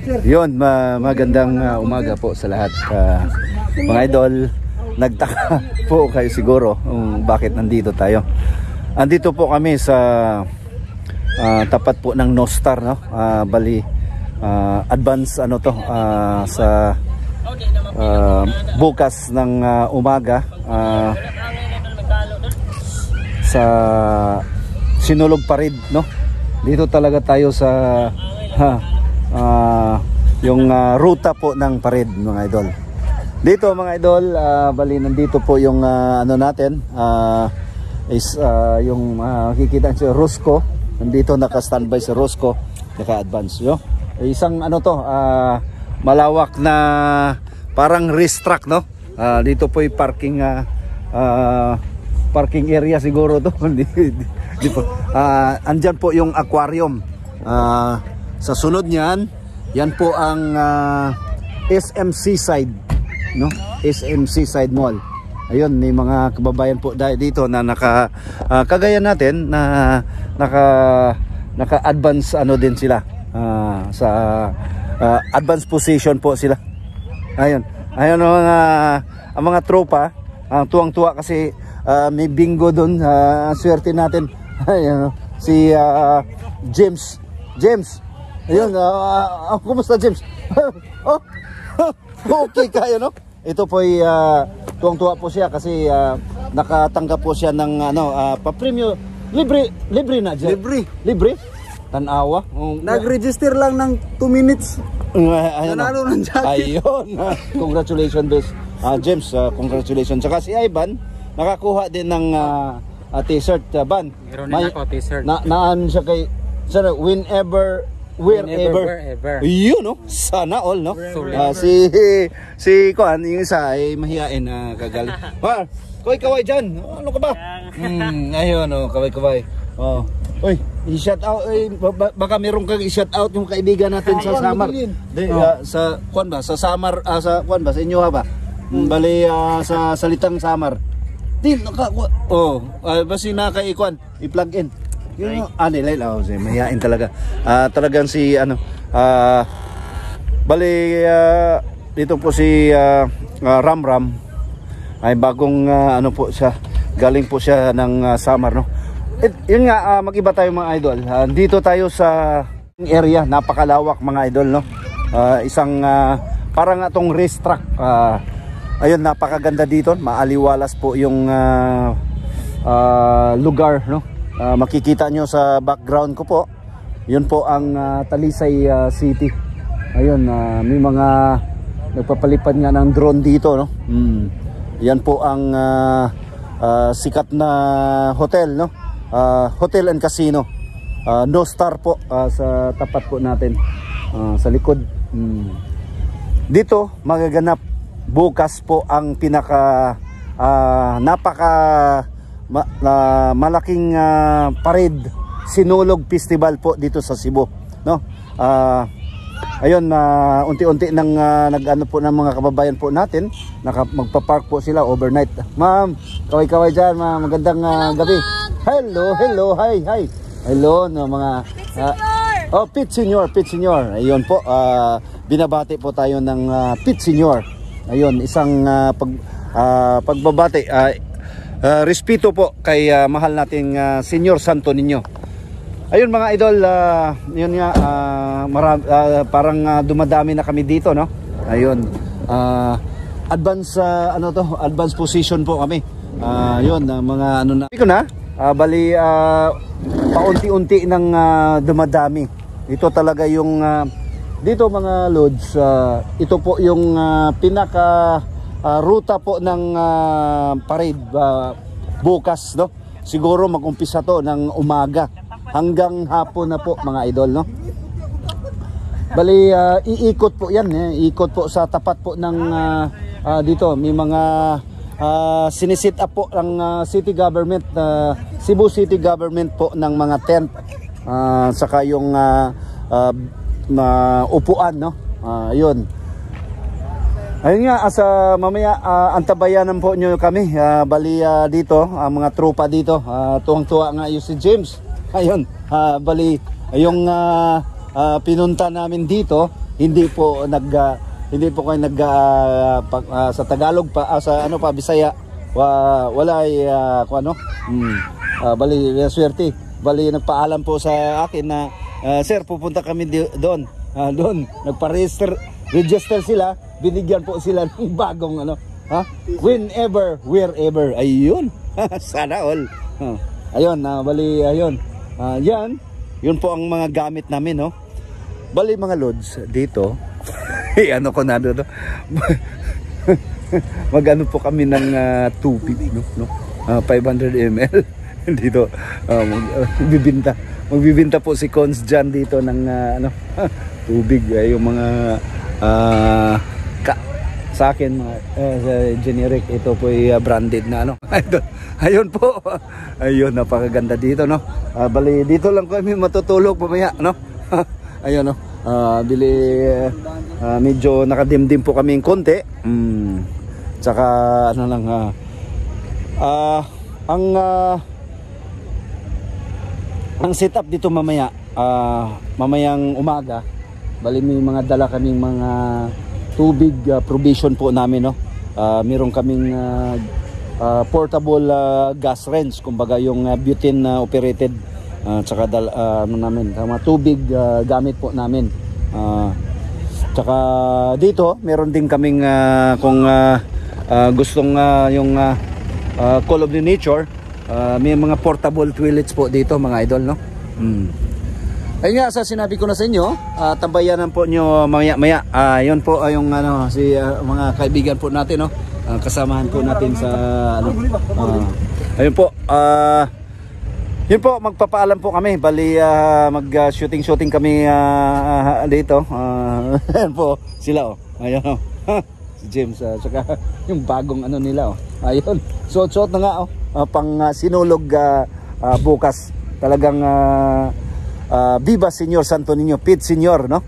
Yun, magandang umaga po sa lahat. Mga idol, nagtaka po kayo siguro bakit nandito tayo. Andito po kami sa tapat po ng Nostar, no? Bali advance ano to sa bukas ng umaga sa Sinulog Parade, no? Dito talaga tayo sa yung ruta po ng parade, mga idol. Dito mga idol, bali nandito po yung ano natin is yung makikita si Rosco. Nandito naka-standby si Rosco, naka-advance, no? Isang ano to, malawak na parang race track, no? Dito po yung parking area siguro to. Di po. Andyan po yung aquarium. Sa sunod niyan, yan po ang SMC side, no? SMC side mall. Ayun, may mga kababayan po dito na kagaya natin na naka-advance ano din sila. Sa advance position po sila. Ayun. Ayun ang mga tropa, tuwang-tuwa kasi may bingo doon. Swerte natin. Ayun, si James. Ayun, kumusta James? Oh, okay kayo, no? Ito po ay tuwang-tuwa po siya kasi nakatanggap po siya ng pa-premyo. Libre na dyan. Libre? Tanawa. Nag-register lang ng 2 minutes. Nanalo ng jacket. Ayun. Congratulations, James. Congratulations. Saka si Ivan, nakakuha din ng t-shirt. Ban. Meron din ako t-shirt. Naan siya kay whenever, wherever. Yun, no? Sana all, no? Si Kuan, yung isa ay mahihain na kagal. Kaway dyan. Ano ka ba? Ayun, no? Kaway. Oh. Uy, i-shout out. Baka meron kang i-shout out yung kaibigan natin sa Samar. Sa Kuan ba? Sa Samar, sa Kuan ba? Sa inyo ba? Bali sa salitang Samar. Basi naka-ikuan, i-plug in. Yung nilay mahihain talaga. Talagang si bali dito po si Ramram ay bagong ano po siya, galing po siya ng Samar, no? Yun nga, mag-iba tayo mga idol. Dito tayo sa area, napakalawak mga idol, no? Isang parang atong race track. Ayun, napakaganda dito, maaliwalas po yung lugar, no? Makikita nyo sa background ko po, yun po ang Talisay City. Ayun, may mga nagpapalipad nga ng drone dito, no? Yan po ang sikat na hotel, no? Hotel and Casino, Nostar po, sa tapat po natin, sa likod. Dito magaganap bukas po ang pinaka malaking parade, Sinulog Festival po dito sa Cebu, no? Ayun, unti-unti nang nag-ano po ng mga kababayan po natin, magpa-park po sila overnight. Ma'am, kaway dyan, ma'am. Magandang gabi. Hello, hi. Hello, no, mga Pit Senior. Ayun po, binabati po tayo ng Pit Senior. Ayun, isang pagbabati, respeto po kay mahal nating Senior Santo Niño. Ayun mga idol, yun nga, parang dumadami na kami dito, no? Ayun, advance advance position po kami. Yun, mga ano na. Bali paunti-unti nang dumadami. Ito talaga yung dito mga lods, ito po yung pinaka ruta po ng parade bukas, no? Siguro mag-umpisa to ng umaga hanggang hapon na po mga idol, no? Bali iikot po yan, iikot po sa tapat po ng dito may mga sinisit up po ng city government, Cebu City Government po, ng mga tent, saka yung upuan, no? Yun. Ayun nga, mamaya antabayanan po nyo kami. Bali dito, mga tropa dito, tuwang-tuwa nga yung si James. Ayun, bali yung pinunta namin dito hindi po hindi po kayo sa Tagalog pa sa ano pa Bisaya wala kung ano bali swerte bali nagpaalam po sa akin na sir pupunta kami doon nagpa-register sila, binigyan po sila ng bagong ano whenever wherever ayun sana all ayun bali ayun yun po ang mga gamit namin, no. Bali mga lods dito ano ko na doon magano po kami ng tubig, no? 500 ml dito magbibinta po si Cons dyan dito ng tubig yung mga sa akin mga generic ito po ay branded na ano ayun po ayun napakaganda dito, no. Bali dito lang kami matutulog mamaya, no. Ayun, no. Bili medyo nakadimdim po kaming konti. Tsaka ano lang ang setup dito mamaya mamayang umaga bali may mga dala kaming mga tubig provision po namin, no. Meron kaming portable gas range kumbaga yung butane operated tsaka ano namin mga tubig gamit po namin. Tsaka dito meron din kaming kung gustong yung call of the nature may mga portable toilets po dito mga idol, no. Ayun nga sa sinabi ko na sa inyo tambayanan po nyo maya yun po yung ano si mga kaibigan po natin, no. Kasamahan po natin sa ano ayun po yun po magpapaalam po kami bali mag shooting kami dito ayun po sila ayun si James saka yung bagong ano nila ayun suot na nga pang sinulog bukas talagang Viva Senior Santo Niño Pete Senior, no.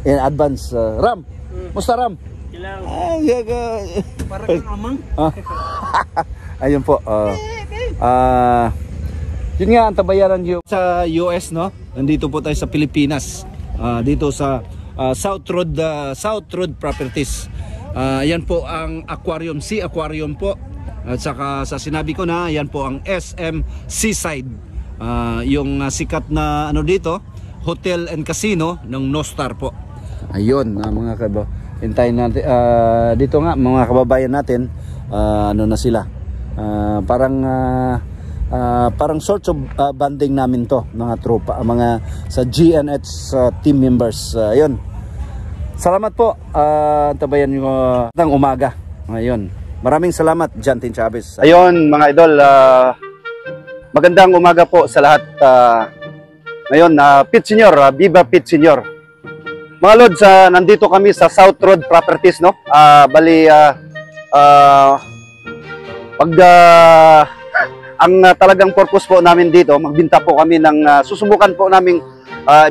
In advance Ram musta Ram parang amang ayun po yun nga ang tabayaran nyo sa US, no. Nandito po tayo sa Pilipinas dito sa South Road Properties. Yan po ang aquarium, Sea Aquarium po. At saka sa sinabi ko na yan po ang SM Seaside, yung sikat na ano dito hotel and casino ng Nostar po. Ayun mga kabo hintayin natin dito nga mga kababayan natin ano na sila parang sort of banding namin to mga tropa mga sa GNH team members. Ayun salamat po tabayan nyo ng umaga ngayon. Maraming salamat Jantin Chavez. Ayun mga idol magandang umaga po sa lahat. Ngayon Pete Senior Viva Pete Senior mga lods nandito kami sa South Road Properties, no. Bali ang talagang purpose po namin dito magbinta po kami ng susubukan po namin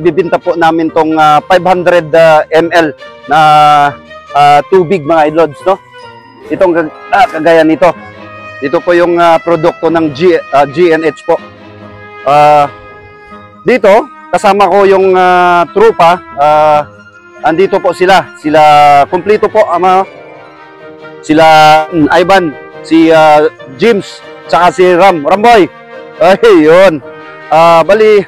ibibinta po namin tong 500 ml na tubig mga idlods, no. Itong kagaya nito po yung produkto ng GNH po. Dito kasama ko yung trupa andito po sila kumpleto po sila Ivan, si James tsaka si Ramboy. Ayun bali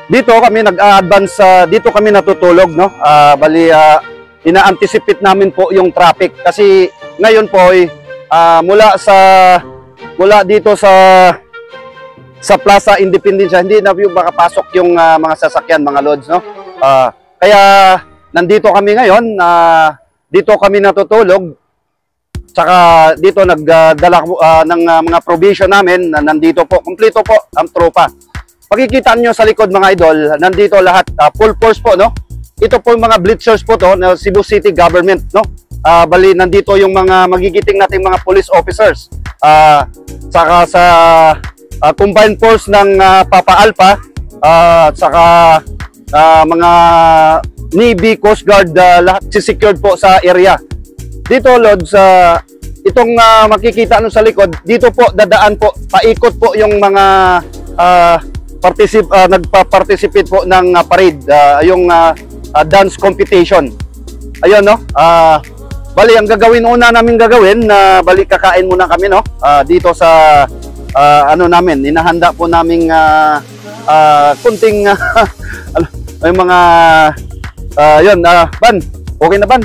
dito kami nag-advance dito kami natutulog, no. Bali ina-anticipate namin po yung traffic kasi ngayon po mula dito sa Plaza Independencia hindi na yung makapasok yung mga sasakyan mga lods, no. Kaya nandito kami ngayon dito kami natutulog tsaka dito nagdala ng mga provision namin nandito po kumpleto po ang tropa. Pakikita nyo sa likod mga idol nandito lahat full force po, no. Ito po yung mga blitzers po to na Cebu City Government, no. Bali nandito yung mga magigiting nating mga police officers saka sa combined force ng Papa Alpha saka mga Navy, Coast Guard lahat si-secured po sa area. Dito Lord itong makikita ano sa likod dito po dadaan po paikot po yung mga nagpa-participate po ng parade, yung dance competition. Ayun, no? Bali, ang namin gagawin, bali kakain muna kami, no? Dito sa ano namin, inahanda po naming kunting yung mga yun, Ban, okay na Ban?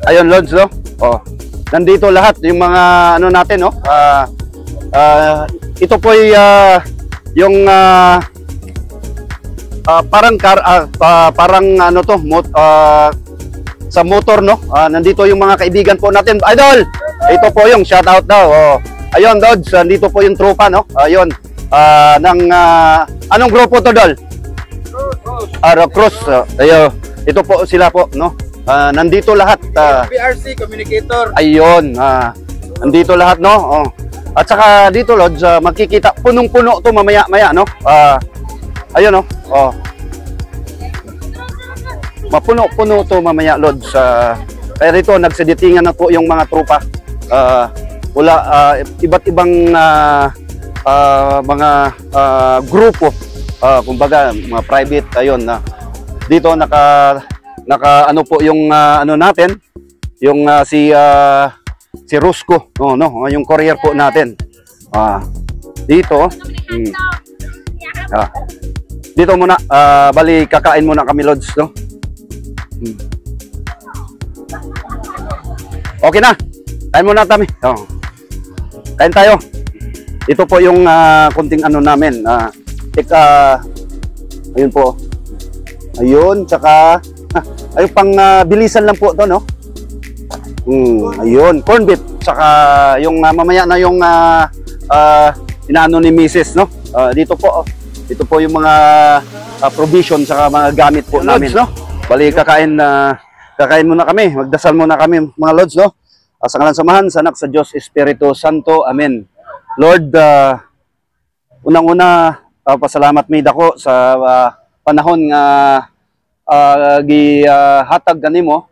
Ayun, Lods, no? Oh. Nandito lahat yung mga ano natin, no? Ito po ay yung parang ano to, sa motor, no? Nandito yung mga kaibigan po natin. Idol! Ito po yung shout out daw. Oh. Ayun, Lods, nandito po yung tropa, no? Ayun. Anong grupo to, Dol? Cross. Ayun. Ito po sila po, no? Nandito lahat. BRC Communicator. Ayun. Nandito lahat, no? Oh. At saka dito, Lods, makikita punong-puno to mamaya-maya, no? Ayun, no? Oh. Mapuno-puno to mamaya, Lods. Kaya rito, nagsiditingan na po yung mga tropa. Wala, iba't ibang mga grupo. Kumbaga, mga private, ayun. Dito, naka ano po yung ano natin, yung si Rusco, no, yung courier po natin. Dito, dito muna, bali kakain muna kami, Lods, no. Okay na, kain muna kami. Kain tayo. Ito po yung kunting ano namin, ayun po. Ayun, tsaka ayun, pang bilisan lang po to, no? Ayun, corn beef. Tsaka yung mamaya na yung inaano ni Mrs., no? Dito po yung mga provision tsaka mga gamit po namin, no? Bali, kakain muna kami. Magdasal muna kami, mga Lods, no? Sa ngalan samahan, sa anak, sa Diyos, Espiritu Santo. Amen. Lord, unang-una, pasalamat mi dako sa panahon nga gihatag kanimo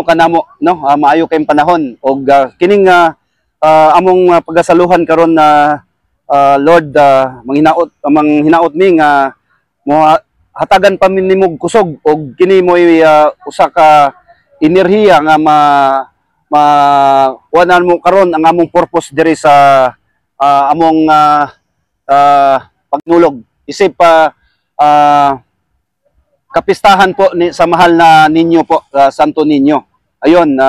kanamo, no? Maayo kayong panahon og kining among pagasaluhan karon na Lord, manghinaot mi nga mo hatagan pa min nimog kusog og kini mo'y usa ka enerhiya nga wanan mo karon ang among purpose diri sa among pagnulog isip kapistahan po sa mahal na ninyo po, Santo Niño. Ayun,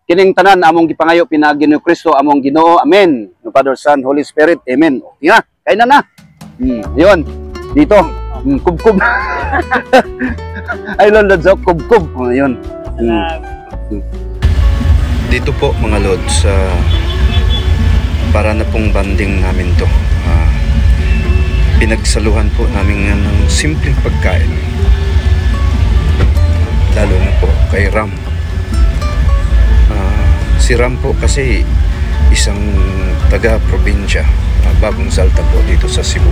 kining tanan among gipangayo pinagi ni Kristo among Ginoo. Amen. No Father, Son, Holy Spirit. Amen. Okay na, kain na. Ayun, dito. Kubkub. Ayun, Lods, kubkub. Ayun. Dito po, mga Lods, para na pong banding namin to. Pinagsaluhan po namin ng simpleng pagkain. Lalo na po kay Ram. Si Ram po kasi isang taga-probinsya, bagong salta po dito sa Cebu.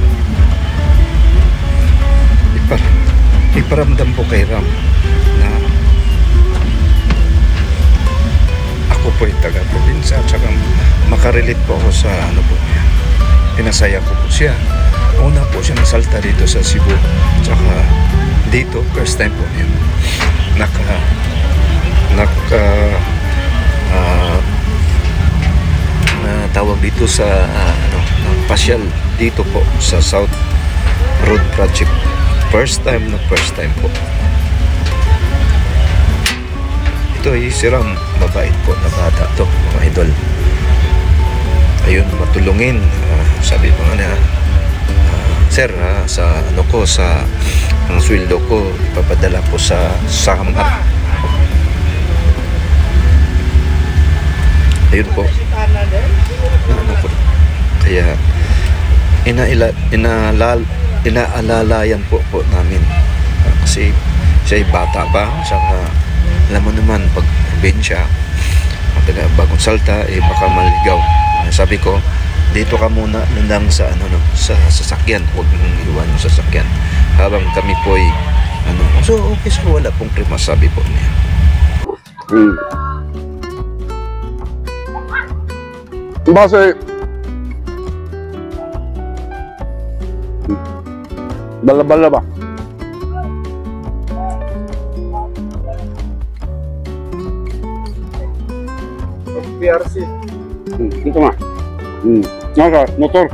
Iparamdam po kay Ram na ako po ay taga-probinsya at saka makarelate po ako sa ano po niya. Pinasaya ko po siya. Una po siya nasalta dito sa Cebu. Tsaka dito, first time po niya. Tawag dito sa pasyal dito po sa South Road Project. First time po. Ito ay si Ram, mabait po na bata to, mga idol. Ayun, matulungin. Sabi ko nga na, sir, sa ano ko, sa ang sweldo ko ipapadala po sa Samar. Ayun po. Ano po. Kaya inaalalayan po namin. Kasi siya ay bata pa, saka alam mo naman pag probinsya, taga bagong salta, baka maligaw. Sabi ko, dito ka muna lang sa sa sasakyan, huwag mong iwan yung sasakyan habang kami po ay so okay, so wala pong prima, sabi po niya. Base bala-bala ba? PRC. Ito nga. Naka, motor.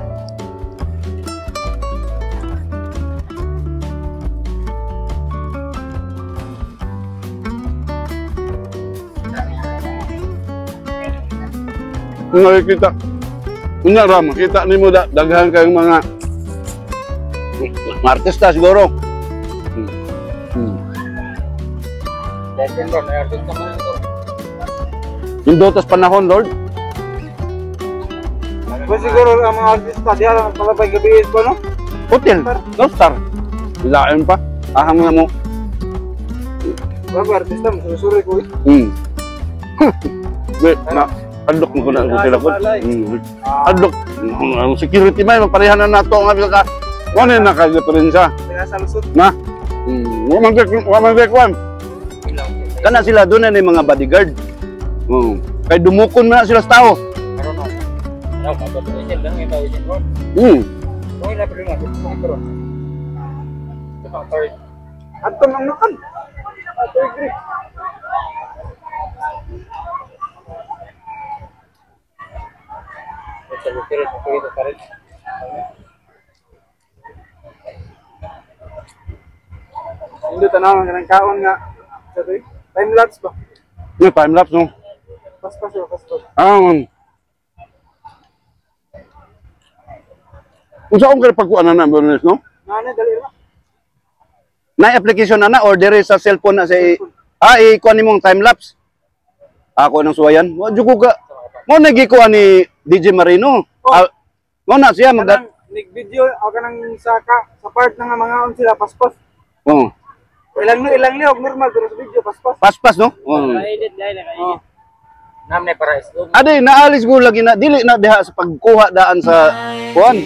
Kung nakikita, kunya Ram, kita ni mo daghan kayong mga artista siguro. Yung dotas panahon, Lord. Kung siguro ang mga artista diyan ang palabay gabi ko, no? Hotel, no star. Bilain pa. Ahang na mo. Bago artista mo, susuri ko eh. Na, adlok mo ko na sila ko. Adlok. Ang security man, magparehan na nato nga bisa ka. Ano yung nakag-diferensya? Kaya sa lusot. Na? Wamang kana sila doon na yung mga bodyguard. Kaya dumukon mo na sila sa tao. Ato mang nakan. Ato agree. Hindi tanaw ng kaon nga. Time lapse ba? Yung time lapse, no? Paspas. Kung saan ka pagkuhan na Bernes, no? Nana, dali na. Na-application na or dire sa cellphone na say ikuha ni mong time lapse. Ako nang suwayan. Wadyo ko ka. Mo nagikuha ni DJ Marino. Mo na siya mag video ako nang sa part ng mga on sila paspas. Oh. Ilang liog normal pero sa video paspas. Paspas, no? Edit dai na kayo. Namne para islo. Ade naalis ko lagi na dili na diha sa pagkuha daan sa kuan.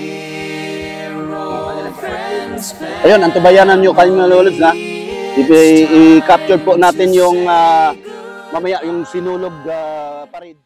Ayun, antabayanan nyo kayo mga lolods na. I-capture po natin yung mamaya yung sinulog parade.